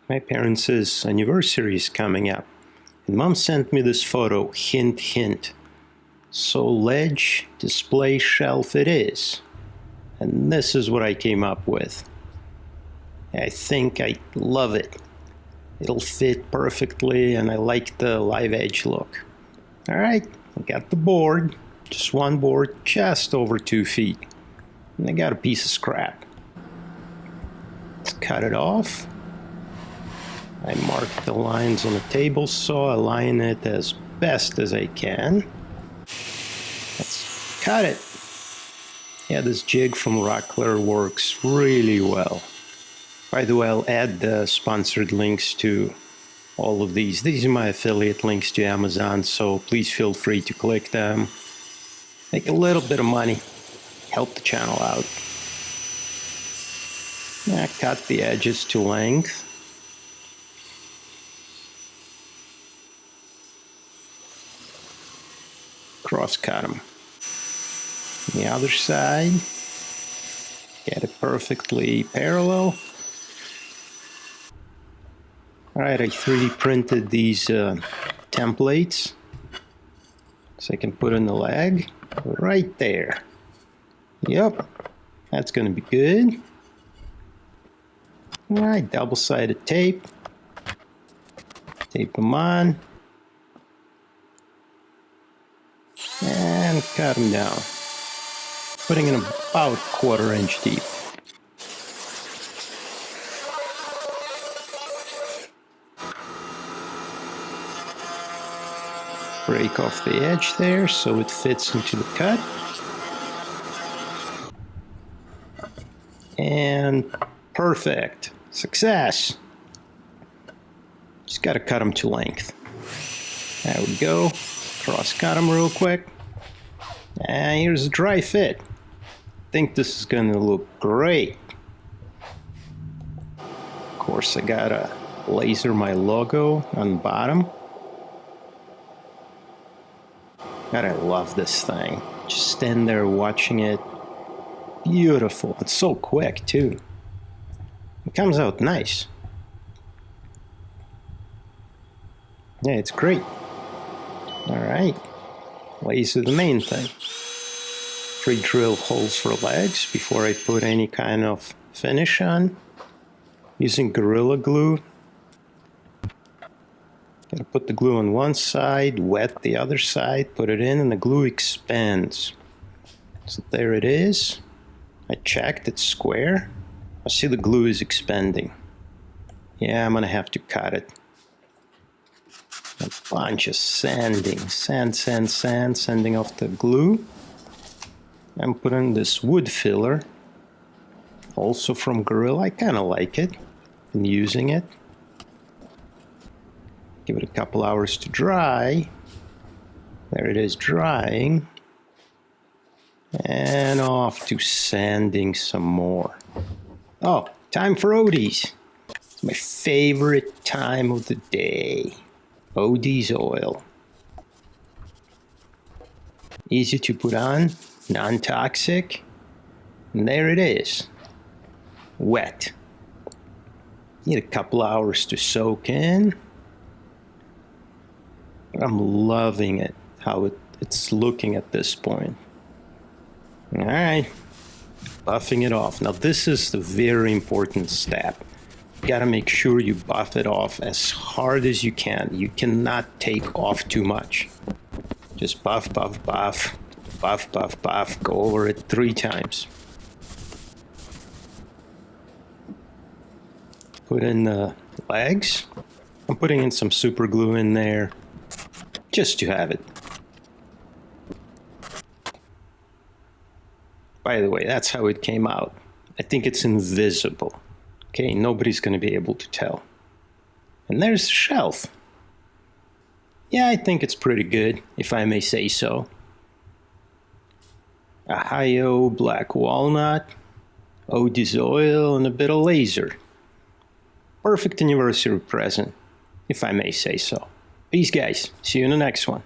My parents' anniversary is coming up, and Mom sent me this photo, hint, hint. So ledge display shelf it is. And this is what I came up with. I think I love it. It'll fit perfectly, and I like the live edge look. All right, I got the board, just one board, just over 2 feet. And I got a piece of scrap. Let's cut it off. I mark the lines on the table saw, align it as best as I can. Let's cut it. Yeah, this jig from Rockler works really well. By the way, I'll add the sponsored links to all of these. These are my affiliate links to Amazon, so please feel free to click them. Make a little bit of money. Help the channel out. Yeah, cut the edges to length. Cross cut them. The other side, get it perfectly parallel. All right, I 3D printed these templates so I can put in the leg right there. Yep, that's going to be good. All right, double-sided tape. Tape them on. And cut them down. Putting in about 1/4 inch deep. Break off the edge there so it fits into the cut. And perfect. Success. Just got to cut them to length. There we go. Cross cut them real quick. And here's a dry fit. I think this is going to look great. Of course, I gotta laser my logo on the bottom. God, I love this thing. Just stand there watching it. Beautiful. It's so quick, too. It comes out nice. Yeah, it's great. All right. Laser the main thing. Pre-drill holes for legs before I put any kind of finish on. Using Gorilla Glue. Gotta put the glue on one side, wet the other side, put it in, and the glue expands. So there it is. I checked, it's square. I see the glue is expanding. Yeah, I'm gonna have to cut it. A bunch of sanding. Sanding off the glue. I'm putting this wood filler. Also from Gorilla. I kind of like it. Been using it. Give it a couple hours to dry. There it is drying. And off to sanding some more. Oh, time for Odie's. It's my favorite time of the day. Odie's oil. Easy to put on, non-toxic. And there it is. Wet. Need a couple hours to soak in. I'm loving it, how it's looking at this point. All right, buffing it off. Now this is the very important step. You gotta make sure you buff it off as hard as you can. You cannot take off too much. Just buff, buff, buff, buff, buff, buff. Go over it 3 times. Put in the legs. I'm putting in some super glue in there. Just to have it. By the way, that's how it came out. I think it's invisible. Okay, nobody's going to be able to tell. And there's the shelf. Yeah, I think it's pretty good, if I may say so. Ohio black walnut, Odie's oil, and a bit of laser. Perfect anniversary present, if I may say so. Peace, guys. See you in the next one.